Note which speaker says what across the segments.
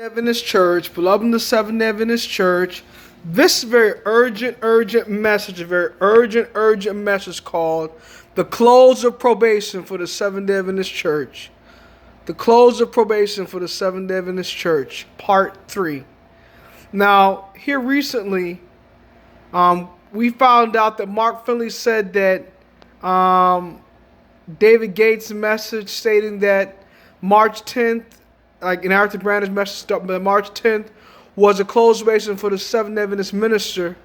Speaker 1: Adventist Church, beloved in the Seventh Adventist Church. This is a very urgent message called The Close of Probation for the Seventh Adventist Church. The Close of Probation for the Seventh Adventist Church, Part 3. Now, here recently, we found out that Mark Finley said that David Gates' message stating that March 10th, like in Arthur Brandon's message, March 10th was a closed probation for the Seventh Adventist minister,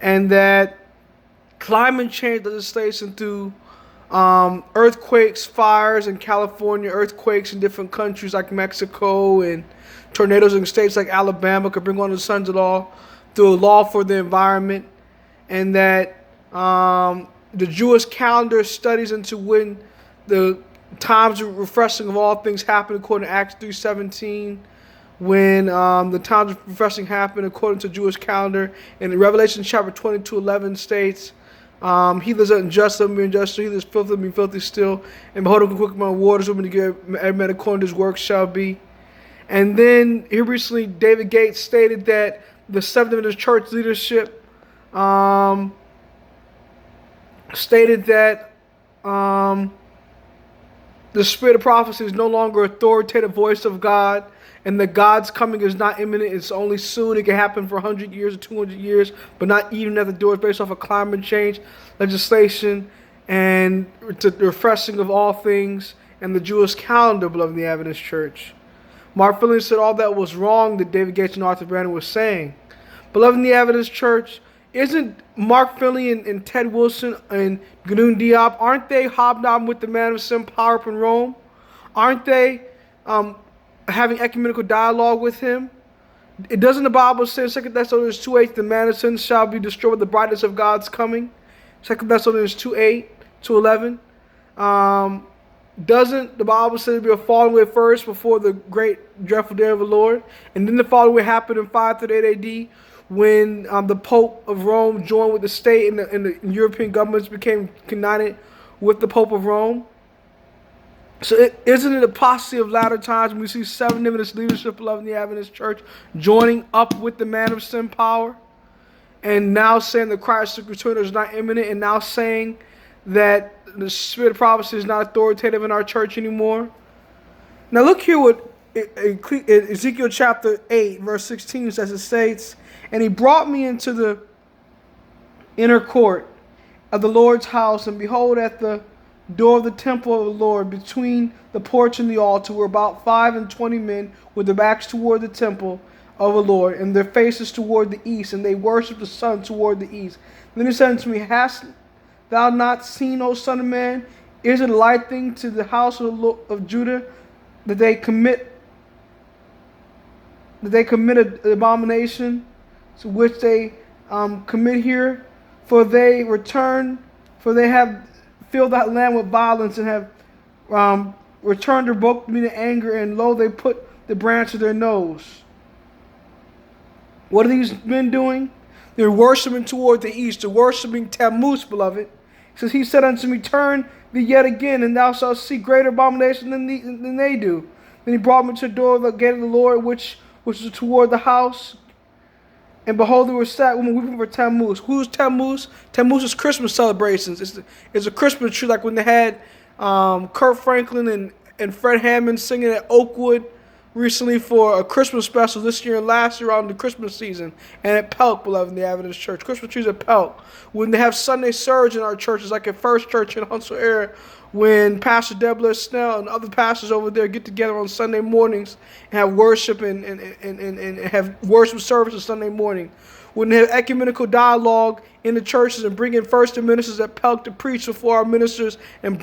Speaker 1: and that climate change legislation through earthquakes, fires in California, earthquakes in different countries like Mexico, and tornadoes in states like Alabama could bring on the sons-in-law through a law for the environment, and that the Jewish calendar studies into when the times of refreshing of all things happen according to Acts 3:17, when the times of refreshing happen according to Jewish calendar. And in Revelation chapter 22:11 states, he lives unjust, let me be unjust, he lives filthy, let me be filthy still, and behold, I can quick my waters, women to give every man according to his work shall be. And then here recently, David Gates stated that the Seventh Adventist Church leadership stated that the spirit of prophecy is no longer authoritative voice of God, and that God's coming is not imminent. It's only soon. It can happen for 100 years or 200 years, but not even at the doors, based off of climate change legislation and the refreshing of all things and the Jewish calendar, beloved in the Adventist Church. Mark Finley said all that was wrong that David Gates and Arthur Brandon was saying. Beloved in the Adventist Church, isn't Mark Finley and Ted Wilson and Ganoon Diop, aren't they hobnobbing with the man of sin power up in Rome? Aren't they having ecumenical dialogue with him? It doesn't the Bible say in 2 Thessalonians 2:8, the man of sin shall be destroyed with the brightness of God's coming? 2 Thessalonians 2:8 to 11. Doesn't the Bible say to be a falling away first before the great dreadful day of the Lord? And then the falling away happened in 538 AD when the Pope of Rome joined with the state, and the European governments became united with the Pope of Rome. So isn't it apostasy of latter times when we see Seventh Adventist leadership, beloved in the Adventist Church, joining up with the man of sin power, and now saying that Christ's return is not imminent, and now saying that the spirit of prophecy is not authoritative in our church anymore? Now look here what Ezekiel chapter 8 verse 16 says. It states, "And he brought me into the inner court of the Lord's house, and behold, at the door of the temple of the Lord, between the porch and the altar, were about 25 men with their backs toward the temple of the Lord, and their faces toward the east, and they worshipped the sun toward the east. Then he said unto me, Hast thou not seen, O son of man? Is it a light thing to the house of Judah that they commit an abomination to which they commit here? For they have filled that land with violence, and have returned or provoked me to anger, and lo, they put the branch of their nose." What are these men doing? They're worshiping toward the east. They're worshiping Tammuz, beloved. He says, "He said unto me, Turn thee yet again, and thou shalt see greater abomination than they do." Then he brought me to the door of the gate of the Lord, which was toward the house. And behold, there was sat women weeping for Tammuz. Who's Tammuz? Tammuz is Christmas celebrations. It's a Christmas tree, like when they had Kurt Franklin and Fred Hammond singing at Oakwood recently for a Christmas special this year and last year around the Christmas season. And at Pelk, beloved in the Adventist Church. Christmas trees at Pelk. When they have Sunday surge in our churches, like at First Church in Huntsville area, when Pastor Deborah Snell and other pastors over there get together on Sunday mornings and have worship and have worship services Sunday morning. When they have ecumenical dialogue in the churches and bring in first the ministers at Pelk to preach before our ministers and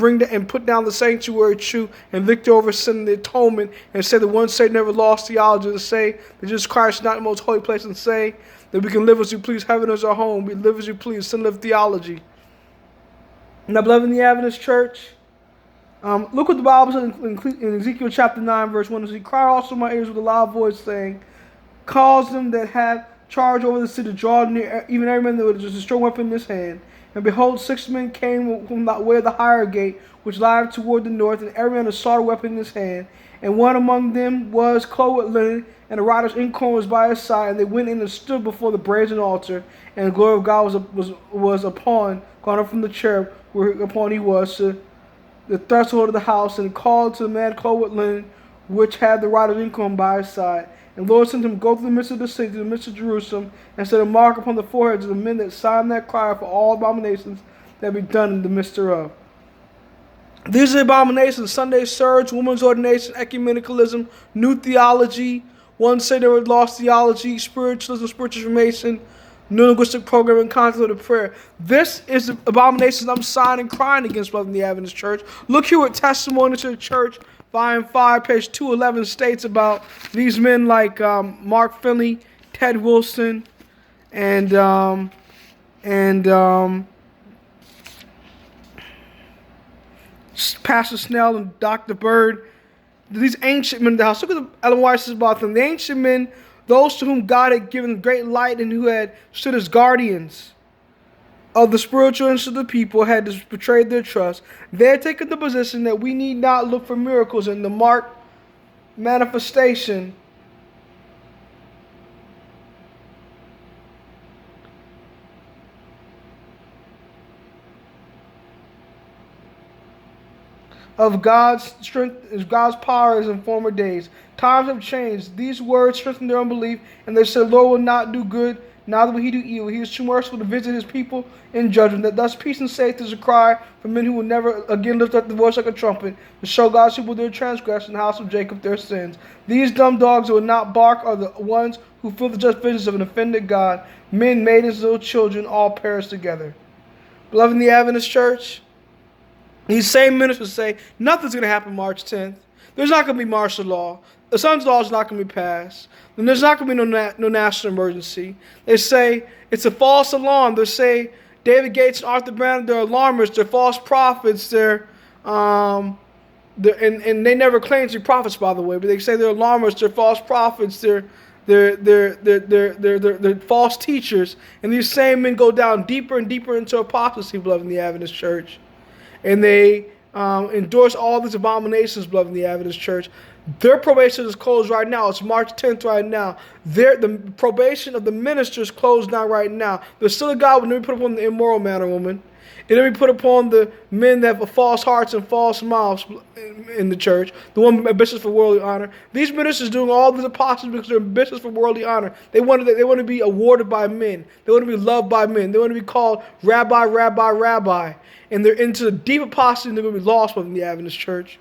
Speaker 1: put down the sanctuary true and victor over sin and the atonement, and say that one say never lost theology, to say that Jesus Christ is not the most holy place, and say that we can live as we please, heaven is our home, we live as we please, sin live theology. Now, beloved in the Adventist Church, look what the Bible says in Ezekiel chapter 9 verse 1. He cried also in my ears with a loud voice, saying, Cause them that have charge over the city to draw near, even every man that was a strong weapon in his hand. And behold, 6 men came from the way of the higher gate, which lieth toward the north, and every man a sword weapon in his hand. And one among them was clothed with linen, and the writer's inkhorn was by his side. And they went in and stood before the brazen altar, and the glory of God was upon, gone up from the cherub whereupon he was, to the threshold of the house, and called to the man clothed with linen, which had the writer's inkhorn by his side. And the Lord sent him go through the midst of the city, to the midst of Jerusalem, and set a mark upon the foreheads of the men that signed that cry for all abominations that be done in the midst thereof. These are the abominations: Sunday surge, women's ordination, ecumenicalism, new theology. One say they were lost theology, spiritualism, spiritual formation, new linguistic programming, contemplative prayer. This is the abominations I'm sighing and crying against, brother, in the Adventist church. Look here what Testimony to the Church, volume 5, page 211 states about these men like Mark Finley, Ted Wilson, and Pastor Snell and Dr. Bird. These ancient men in the house. Look at what Ellen White says about them. The ancient men, those to whom God had given great light and who had stood as guardians of the spiritual interests of the people, had betrayed their trust. They had taken the position that we need not look for miracles in the marked manifestation of God's strength, God's power as in former days. Times have changed. These words strengthen their unbelief, and they said, Lord will not do good, neither will he do evil. He is too merciful to visit his people in judgment. That thus peace and safety is a cry for men who will never again lift up the voice like a trumpet, to show God's people their transgression, the house of Jacob their sins. These dumb dogs that will not bark are the ones who feel the just vengeance of an offended God. Men, maidens, little children, all perish together. Beloved in the Adventist church, these same ministers say nothing's going to happen March 10th. There's not going to be martial law. The Sun's law is not going to be passed. Then there's not going to be no national emergency. They say it's a false alarm. They say David Gates and Arthur Brown, they're alarmists, they're false prophets, and they never claim to be prophets, by the way, but they say they're alarmists, they're false prophets, they're false teachers. And these same men go down deeper and deeper into apostasy, beloved in the Adventist church. And they endorse all these abominations, beloved in the Adventist church. Their probation is closed right now. It's March 10th right now. The probation of the ministers closed down right now. There's still a God will never be put upon the immoral man or woman. It'll be put upon the men that have false hearts and false mouths in the church, the one ambitious for worldly honor. These ministers doing all these apostles because they're ambitious for worldly honor. They want to be awarded by men. They want to be loved by men. They want to be called rabbi, rabbi, rabbi. And they're into the deep apostasy, and they're going to be lost within the Adventist church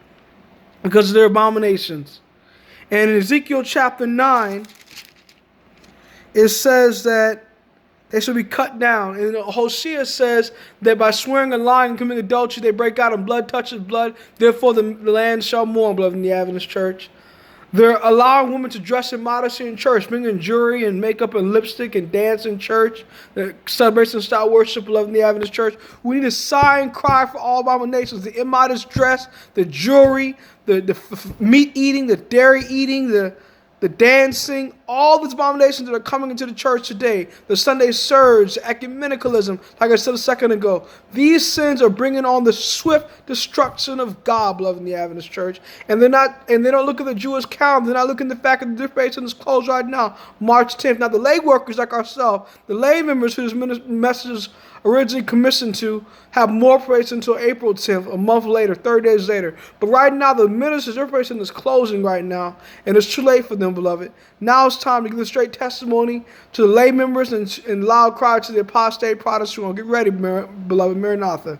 Speaker 1: because of their abominations. And in Ezekiel chapter 9, it says that they shall be cut down. And Hosea says that by swearing and lying and committing adultery, they break out and blood touches blood. Therefore the land shall mourn, beloved in the Adventist church. They're allowing women to dress in modesty in church, bringing jewelry and makeup and lipstick and dance in church. The celebration style worship, beloved in the Adventist church. We need to sigh and cry for all abominations. The immodest dress, the jewelry, the meat eating, the dairy eating, the dancing, all these abominations that are coming into the church today, the Sunday surge, ecumenicalism, like I said a second ago, these sins are bringing on the swift destruction of God, beloved in the Adventist church. And they don't look at the Jewish calendar. They're not looking at the fact that the dispensation is closed right now, March 10th. Now the lay workers like ourselves, the lay members whose messages originally commissioned to, have more probation until April 10th, a month later, 30 days later. But right now, the ministers, their probation is closing right now, and it's too late for them, beloved. Now it's time to give the straight testimony to the lay members and loud cry to the apostate Protestants. Get ready, beloved. Maranatha.